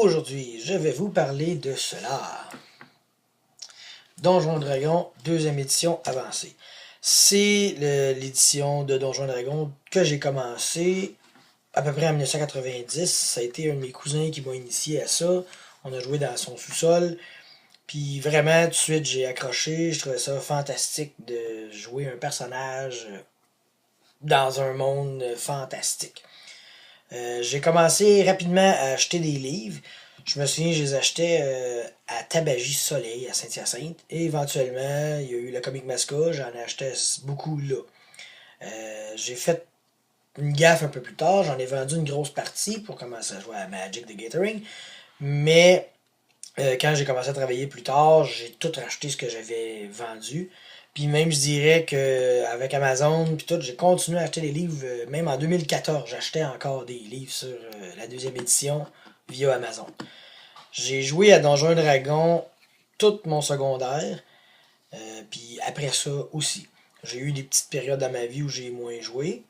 Aujourd'hui, je vais vous parler de cela. Donjons Dragon, deuxième édition avancée. C'est l'édition de Donjons Dragon que j'ai commencé à peu près en 1990. Ça a été un de mes cousins qui m'a initié à ça. On a joué dans son sous-sol. Puis vraiment, tout de suite, j'ai accroché. Je trouvais ça fantastique de jouer un personnage dans un monde fantastique. J'ai commencé rapidement à acheter des livres. Je me souviens, je les achetais à Tabagie Soleil, à Saint-Hyacinthe. Et éventuellement, il y a eu le Comic Masca, j'en ai acheté beaucoup là. J'ai fait une gaffe un peu plus tard, j'en ai vendu une grosse partie pour commencer à jouer à Magic the Gathering. Mais quand j'ai commencé à travailler plus tard, j'ai tout racheté ce que j'avais vendu. Puis même, je dirais qu'avec Amazon, puis tout, j'ai continué à acheter des livres. Même en 2014, j'achetais encore des livres sur la deuxième édition via Amazon. J'ai joué à Donjons et Dragons tout mon secondaire. Puis après ça aussi. J'ai eu des petites périodes dans ma vie où j'ai moins joué.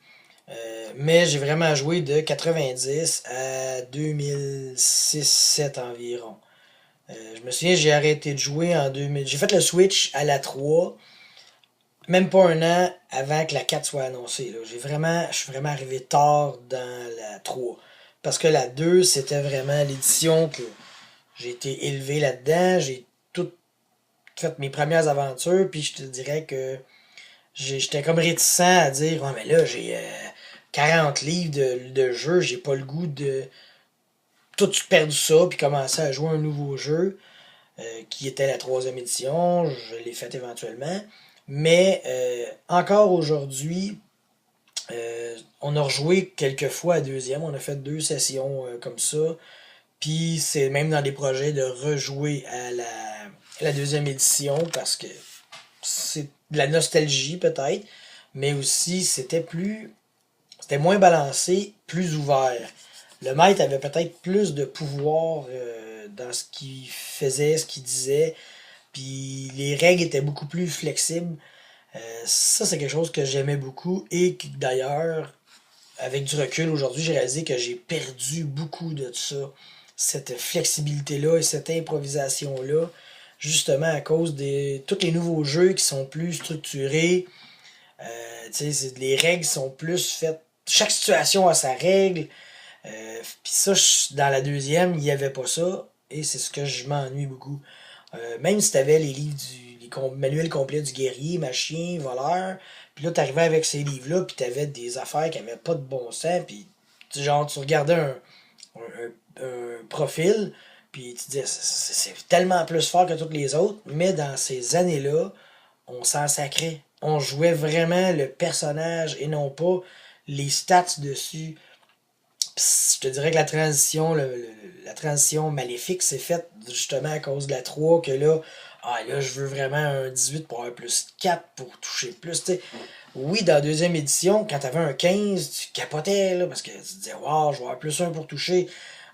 Mais j'ai vraiment joué de 90 à 2006-7 environ. Je me souviens, j'ai arrêté de jouer en 2000. J'ai fait le switch à la 3, même pas un an avant que la 4 soit annoncée. Là. Je suis vraiment arrivé tard dans la 3. Parce que la 2, c'était vraiment l'édition que j'ai été élevé là-dedans. J'ai tout fait mes premières aventures. Puis je te dirais que j'étais comme réticent à dire oh, mais là, j'ai 40 livres de jeu. J'ai pas le goût de tout perdre ça. Puis commencer à jouer un nouveau jeu. Qui était la troisième édition. Je l'ai faite éventuellement. Mais encore aujourd'hui, on a rejoué quelques fois à deuxième. On a fait 2 sessions comme ça. Puis c'est même dans des projets de rejouer à la deuxième édition parce que c'est de la nostalgie peut-être. Mais aussi c'était moins balancé, plus ouvert. Le maître avait peut-être plus de pouvoir dans ce qu'il faisait, ce qu'il disait. Puis les règles étaient beaucoup plus flexibles. Ça, c'est quelque chose que j'aimais beaucoup et que d'ailleurs, avec du recul aujourd'hui, j'ai réalisé que j'ai perdu beaucoup de ça. Cette flexibilité-là et cette improvisation-là, justement à cause de tous les nouveaux jeux qui sont plus structurés. Les règles sont plus faites. Chaque situation a sa règle. Puis ça, dans la deuxième, il n'y avait pas ça. Et c'est ce que je m'ennuie beaucoup. Même si tu avais les livres les manuels complets du guerrier, machin, voleur, puis là, tu arrivais avec ces livres-là, puis tu avais des affaires qui n'avaient pas de bon sens, puis genre, tu regardais un profil, puis tu disais, c'est tellement plus fort que tous les autres, mais dans ces années-là, on s'en sacrait. On jouait vraiment le personnage et non pas les stats dessus. Pis, je te dirais que la transition maléfique s'est faite justement à cause de la 3 que là, je veux vraiment un 18 pour avoir plus 4 pour toucher plus. T'sais. Oui, dans la deuxième édition, quand t'avais un 15, tu capotais là, parce que tu te disais, wow, je vais avoir plus 1 pour toucher.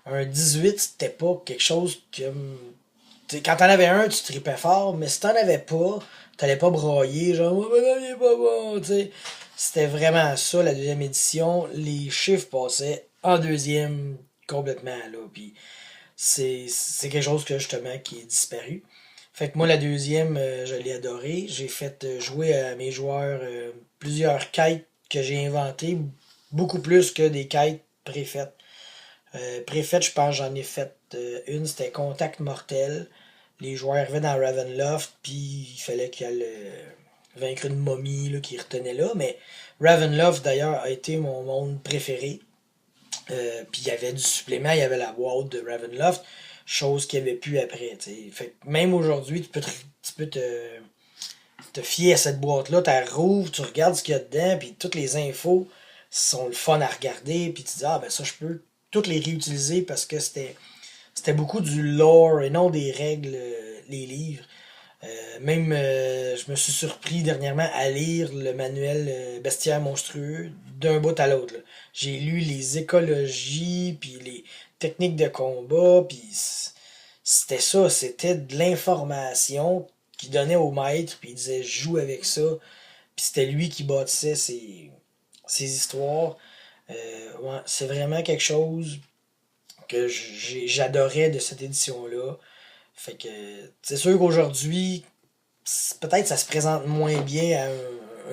Un 18, c'était pas quelque chose comme. Quand t'en avais un, tu tripais fort, mais si t'en avais pas, t'allais pas broyer, genre, oh, ben non, il est pas bon, tu sais. C'était vraiment ça, la deuxième édition. Les chiffres passaient en deuxième complètement, là. Puis c'est quelque chose que, justement, qui est disparu. Fait que moi, la deuxième, je l'ai adoré. J'ai fait jouer à mes joueurs plusieurs quêtes que j'ai inventées, beaucoup plus que des quêtes préfaites. Préfaites, je pense, j'en ai fait une, c'était Contact Mortel. Les joueurs arrivaient dans Ravenloft, puis il fallait qu'elle vaincre une momie là, qui retenait là. Mais Ravenloft, d'ailleurs, a été mon monde préféré. Puis il y avait du supplément, il y avait la boîte de Ravenloft, chose qu'il n'y avait plus après. T'sais. Fait que même aujourd'hui, tu peux te fier à cette boîte-là, tu la rouvres, tu regardes ce qu'il y a dedans, puis toutes les infos sont le fun à regarder, puis tu dis, ah ben ça, je peux toutes les réutiliser parce que c'était beaucoup du lore et non des règles, les livres. Je me suis surpris dernièrement à lire le manuel Bestiaire monstrueux d'un bout à l'autre. Là. J'ai lu les écologies, puis les techniques de combat, puis c'était ça, c'était de l'information qu'il donnait au maître, puis il disait joue avec ça, puis c'était lui qui bâtissait ses histoires. Ouais, c'est vraiment quelque chose que j'adorais de cette édition-là. Fait que c'est sûr qu'aujourd'hui, peut-être ça se présente moins bien à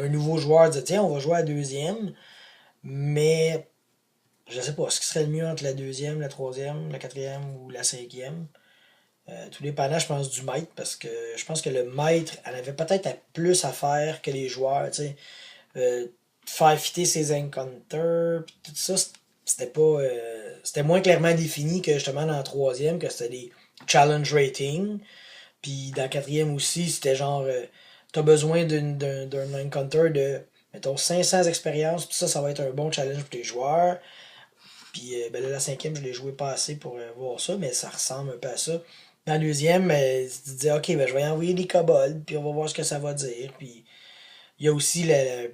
un nouveau joueur de dire tiens, on va jouer à la deuxième, mais je sais pas, ce qui serait le mieux entre la deuxième, la troisième, la quatrième ou la cinquième. Tout dépendant, je pense, du maître, parce que je pense que le maître, elle avait peut-être plus à faire que les joueurs, tu sais. Faire fitter ses encounters, pis tout ça, c'était pas. C'était moins clairement défini que justement dans la troisième, que c'était des challenge ratings. Puis dans la quatrième aussi, c'était genre. T'as besoin d'un encounter de, mettons, 500 expériences, puis ça va être un bon challenge pour les joueurs. Puis ben là, la cinquième, je l'ai joué pas assez pour voir ça, mais ça ressemble un peu à ça. Dans la deuxième, tu te dis, ok, ben je vais y envoyer des kobolds, puis on va voir ce que ça va dire. Puis il y a aussi le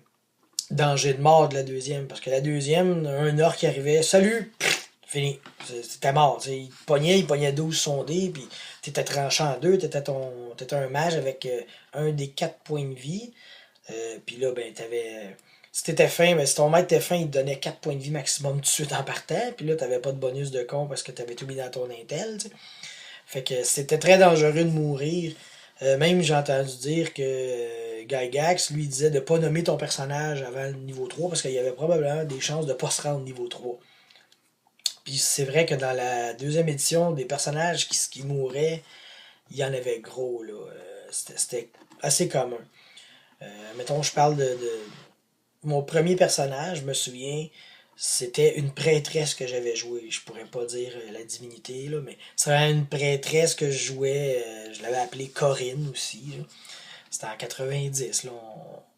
danger de mort de la deuxième, parce que la deuxième, un orc qui arrivait, salut, pff, fini, c'était mort. Il pognait 12 sondés, puis t'étais tranché en deux, t'étais un mage avec un des 4 points de vie. Puis là, ben, t'avais. Si t'étais fin, ben, si ton maître était fin, il te donnait 4 points de vie maximum tout de suite en partant. Puis là, t'avais pas de bonus de con parce que t'avais tout mis dans ton intel. T'sais. Fait que c'était très dangereux de mourir. Même j'ai entendu dire que Gygax, lui, disait de pas nommer ton personnage avant le niveau 3 parce qu'il y avait probablement des chances de pas se rendre au niveau 3. Puis c'est vrai que dans la deuxième édition, des personnages qui mouraient, il y en avait gros. Là. C'était assez commun. Mettons, je parle de mon premier personnage, je me souviens, c'était une prêtresse que j'avais joué. Je pourrais pas dire la divinité, là, mais c'est vraiment une prêtresse que je jouais. Je l'avais appelée Corinne aussi. Là. C'était en 90, là,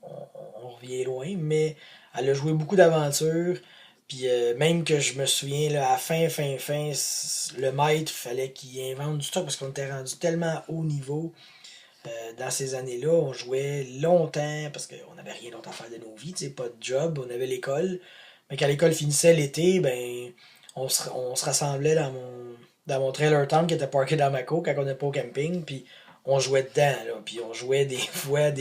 on revient loin, mais elle a joué beaucoup d'aventures. Puis même que je me souviens, là, à la fin, le maître, fallait qu'il invente du stock parce qu'on était rendu tellement haut niveau. Dans ces années-là, on jouait longtemps parce qu'on n'avait rien d'autre à faire de nos vies, pas de job, on avait l'école. Mais quand l'école finissait l'été, ben on se rassemblait dans mon trailer tent qui était parké dans ma cour quand on n'était pas au camping, puis on jouait dedans, là. Puis on jouait des fois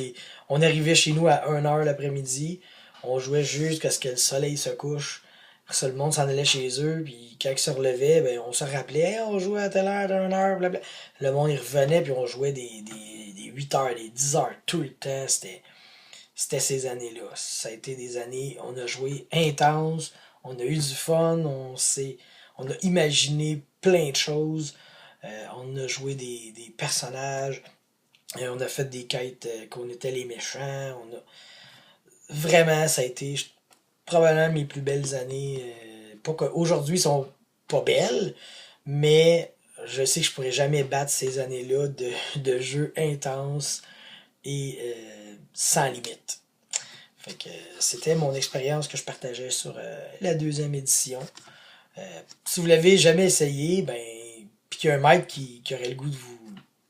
On arrivait chez nous à 1h l'après-midi, on jouait jusqu'à ce que le soleil se couche. Après ça, le monde s'en allait chez eux, puis quand ils se relevaient, ben, on se rappelait, hey, on jouait à telle heure, 1h, blablabla. Le monde, il revenait, puis on jouait des 8 heures, des 10 heures, tout le temps. C'était ces années-là. Ça a été des années, on a joué intense, on a eu du fun, on a imaginé plein de choses, on a joué des personnages, on a fait des quêtes qu'on était les méchants, vraiment, ça a été probablement mes plus belles années. Pas qu'aujourd'hui sont pas belles, mais je sais que je pourrais jamais battre ces années-là de jeux intenses et sans limite. Fait que c'était mon expérience que je partageais sur la deuxième édition. Si vous l'avez jamais essayé, ben puis qu'il y a un maître qui aurait le goût de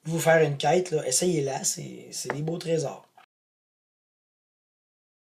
vous faire une quête, là, essayez-la, c'est des beaux trésors.